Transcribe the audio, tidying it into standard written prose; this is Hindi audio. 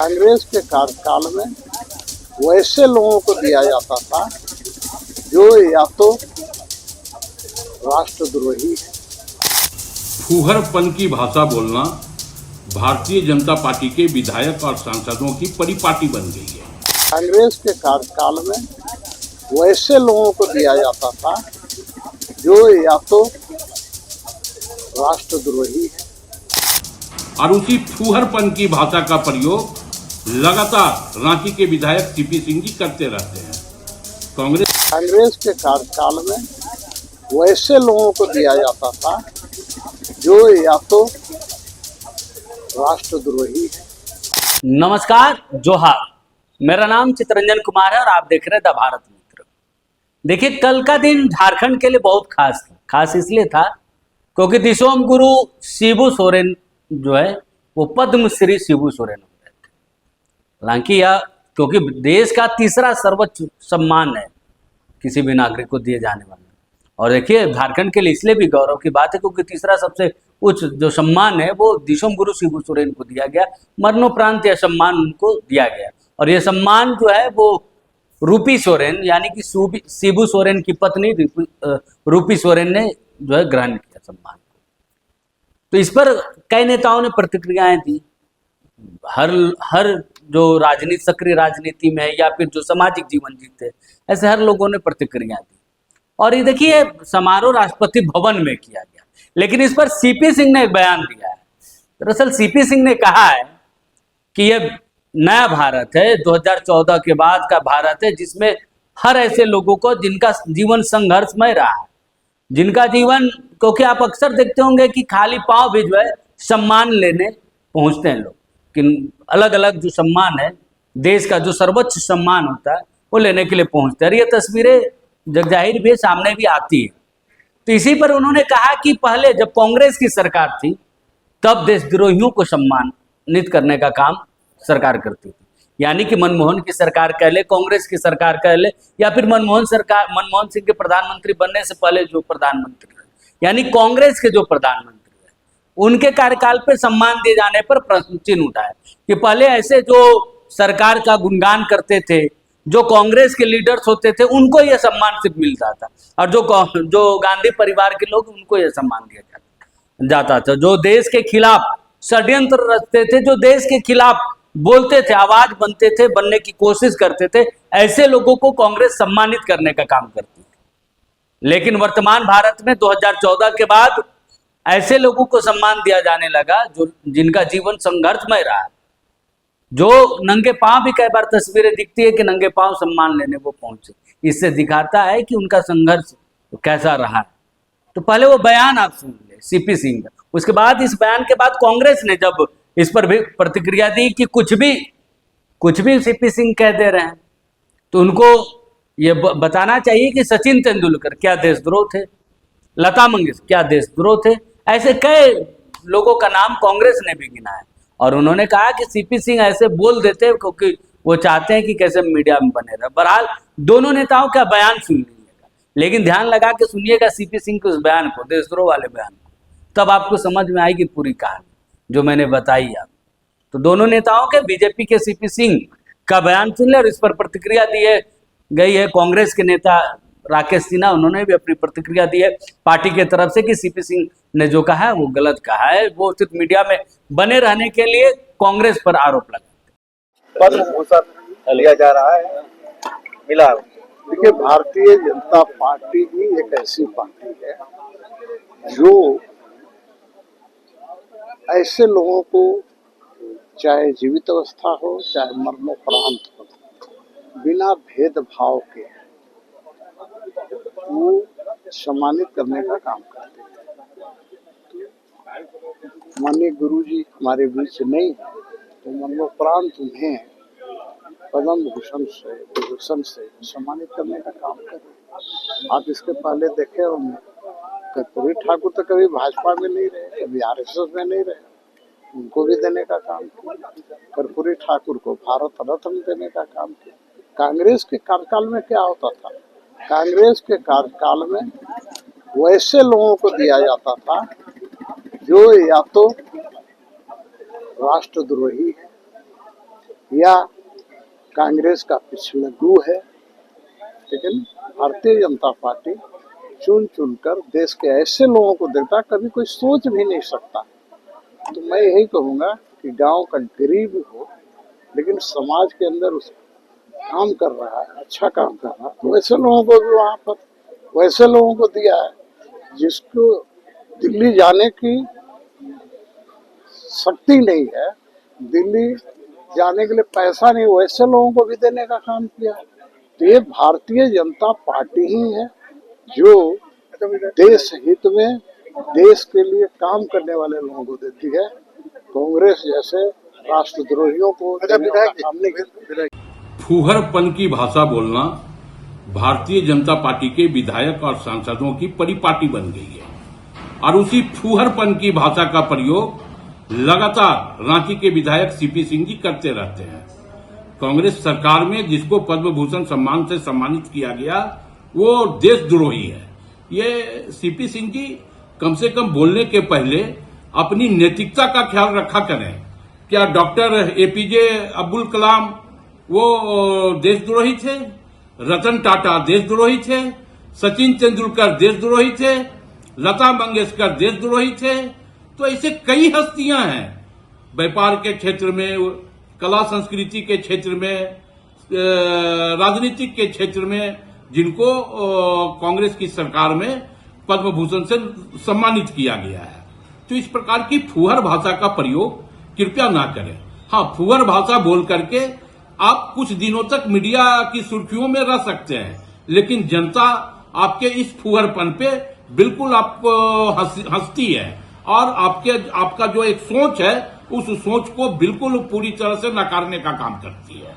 कांग्रेस के कार्यकाल में वैसे लोगों को दिया जाता था जो या तो राष्ट्रद्रोही है। फूहड़पन की भाषा बोलना भारतीय जनता पार्टी के विधायक और सांसदों की परिपाटी बन गई है। कांग्रेस के कार्यकाल में वैसे लोगों को दिया जाता था जो या तो राष्ट्रद्रोही है। और उसी फूहड़पन की भाषा का प्रयोग लगातार रांची के विधायक सीपी सिंह जी करते रहते हैं। कांग्रेस के कार्यकाल में वैसे लोगों को दिया जाता था जो या तो राष्ट्रद्रोही है। नमस्कार, जोहार। मेरा नाम चितरंजन कुमार है और आप देख रहे हैं द भारत मित्र। देखिए, कल का दिन झारखंड के लिए बहुत खास था। खास इसलिए था क्योंकि दिशोम गुरु शिबू सोरेन जो है वो पद्मश्री शिबू सोरेन हो गए थे। हालांकि यह क्योंकि देश का तीसरा सर्वोच्च सम्मान है किसी भी नागरिक को दिए जाने वाला। और देखिए, झारखंड के लिए इसलिए भी गौरव की बात है क्योंकि तीसरा सबसे उच्च जो सम्मान है वो दिशोम गुरु शिबू सोरेन को दिया गया। मरणोपरांत यह सम्मान उनको दिया गया और यह सम्मान जो है वो रूपी सोरेन यानी कि शिबू सोरेन की पत्नी रूपी सोरेन ने जो है ग्रहण किया सम्मान। तो इस पर कई नेताओं ने प्रतिक्रियाएं दी। हर जो राजनीति सक्रिय राजनीति में है या फिर जो सामाजिक जीवन जीते हैं, ऐसे हर लोगों ने प्रतिक्रिया दी। और ये देखिए, समारोह राष्ट्रपति भवन में किया गया, लेकिन इस पर सीपी सिंह ने एक बयान दिया है। दरअसल सीपी सिंह ने कहा है कि यह नया भारत है, 2014 के बाद का भारत है, जिसमें हर ऐसे लोगों को जिनका जीवन संघर्षमय रहा है, जिनका जीवन, क्योंकि आप अक्सर देखते होंगे कि खाली पांव भी जो है सम्मान लेने पहुंचते हैं लोग, कि अलग अलग जो सम्मान है, देश का जो सर्वोच्च सम्मान होता है वो लेने के लिए पहुंचते हैं। और ये तस्वीरें जगजाहिर भी सामने भी आती है। तो इसी पर उन्होंने कहा कि पहले जब कांग्रेस की सरकार थी तब देशद्रोहियों को सम्मानित करने का काम सरकार करती थी। यानी कि मनमोहन की सरकार कह ले, कांग्रेस की सरकार कह ले, या फिर मनमोहन सिंह के प्रधानमंत्री बनने से पहले जो प्रधानमंत्री रहे, यानी कांग्रेस के जो प्रधानमंत्री रहे, उनके कार्यकाल पे सम्मान दिए जाने पर प्रश्न चिन्ह उठा है कि पहले ऐसे जो सरकार का गुणगान करते थे, जो कांग्रेस के लीडर्स होते थे, उनको यह सम्मान सिर्फ मिलता था, और जो गांधी परिवार के लोग, उनको यह सम्मान दिया जाता था। जो देश के खिलाफ षड्यंत्र रचते थे, जो देश के खिलाफ बोलते थे, आवाज बनने की कोशिश करते थे, ऐसे लोगों को कांग्रेस सम्मानित करने का काम करती थी। लेकिन वर्तमान भारत में 2014 के बाद ऐसे लोगों को सम्मान दिया जाने लगा जो जिनका जीवन संघर्षमय रहा, जो नंगे पांव भी कई बार तस्वीरें दिखती है कि नंगे पांव सम्मान लेने वो पहुंचे। इससे दिखाता है कि उनका संघर्ष कैसा रहा है। तो पहले वो बयान आप सुन ले सीपी सिंह का। उसके बाद इस बयान के बाद कांग्रेस ने जब इस पर भी प्रतिक्रिया दी कि कुछ भी सीपी सिंह कह दे रहे हैं, तो उनको ये बताना चाहिए कि सचिन तेंदुलकर क्या देशद्रोह थे, लता मंगेशकर क्या देशद्रोह थे। ऐसे कई लोगों का नाम कांग्रेस ने भी गिना है। और उन्होंने कहा कि सीपी सिंह ऐसे बोल देते हैं क्योंकि वो चाहते हैं कि कैसे मीडिया में बने रहे। बहरहाल दोनों नेताओं का बयान सुन लीजिएगा, लेकिन ध्यान लगा के सुनिएगा सीपी सिंह के उस बयान को, देशद्रोह वाले बयान को, तब आपको समझ में आएगी पूरी कहानी जो मैंने बताई आप। तो दोनों नेताओं के, बीजेपी के सीपी सिंह का बयान सुन ले, और इस पर प्रतिक्रिया दी गई है कांग्रेस के नेता राकेश सिन्हा, उन्होंने भी अपनी प्रतिक्रिया दी है पार्टी के तरफ से कि सीपी सिंह ने जो कहा है वो गलत कहा है। वो सिर्फ मीडिया में बने रहने के लिए कांग्रेस पर आरोप लगा। पद्म भूषण लिया जा रहा है, मिला। देखिए, भारतीय जनता पार्टी ही एक ऐसी पार्टी है जो ऐसे लोगों को, चाहे जीवित अवस्था हो चाहे मरणोपरांत हो, बिना भेदभाव के वो सम्मानित करने का काम करते हैं। माननीय गुरुजी हमारे बीच नहीं है, तो मरणोपरांत उन्हें पद्म भूषण से सम्मानित करने का काम करें। आप इसके पहले देखे होंगे, कर्पूरी ठाकुर तो कभी भाजपा में नहीं रहे, कभी आरएसएस में नहीं रहे, उनको भी देने का काम किया। कर्पूरी ठाकुर को भारत रत्न देने का काम किया। कांग्रेस के कार्यकाल में क्या होता था? कांग्रेस के कार्यकाल में वैसे लोगों को दिया जाता था जो या तो राष्ट्रद्रोही है या कांग्रेस का पिछलग्गू है, लेकिन भारतीय जनता पार्टी चुन चुनकर देश के ऐसे लोगों को देता कभी कोई सोच भी नहीं सकता। तो मैं यही कहूँगा कि गांव का गरीब हो लेकिन समाज के अंदर उस काम कर रहा है, अच्छा काम कर रहा है, तो वैसे लोगों को भी वहाँ पर वैसे लोगों को दिया है। जिसको दिल्ली जाने की शक्ति नहीं है, दिल्ली जाने के लिए पैसा नहीं, वैसे लोगों को भी देने का काम किया। तो ये भारतीय जनता पार्टी ही है जो देश हित में देश के लिए काम करने वाले लोगों को देती है। कांग्रेस जैसे राष्ट्रद्रोहियों को देने का काम नहीं करती। फूहरपन की भाषा बोलना भारतीय जनता पार्टी के विधायक और सांसदों की परिपाटी बन गई है और उसी फूहरपन की भाषा का प्रयोग लगातार रांची के विधायक सीपी सिंह जी करते रहते हैं। कांग्रेस सरकार में जिसको पद्म भूषण सम्मान से सम्मानित किया गया वो देशद्रोही है। ये सीपी सिंह जी कम से कम बोलने के पहले अपनी नैतिकता का ख्याल रखा करें। क्या डॉक्टर एपीजे अब्दुल कलाम वो देशद्रोही थे? रतन टाटा देशद्रोही थे? सचिन तेंदुलकर देशद्रोही थे? लता मंगेशकर देशद्रोही थे? तो ऐसे कई हस्तियां हैं व्यापार के क्षेत्र में, कला संस्कृति के क्षेत्र में, राजनीतिक के क्षेत्र में, जिनको कांग्रेस की सरकार में पद्म भूषण से सम्मानित किया गया है। तो इस प्रकार की फूहर भाषा का प्रयोग कृपया ना करें। हाँ, फूहर भाषा बोल करके आप कुछ दिनों तक मीडिया की सुर्खियों में रह सकते हैं, लेकिन जनता आपके इस फूहरपन पे बिल्कुल आपको हंसती है और आपका जो एक सोच है उस सोच को बिल्कुल पूरी तरह से नकारने का काम करती है।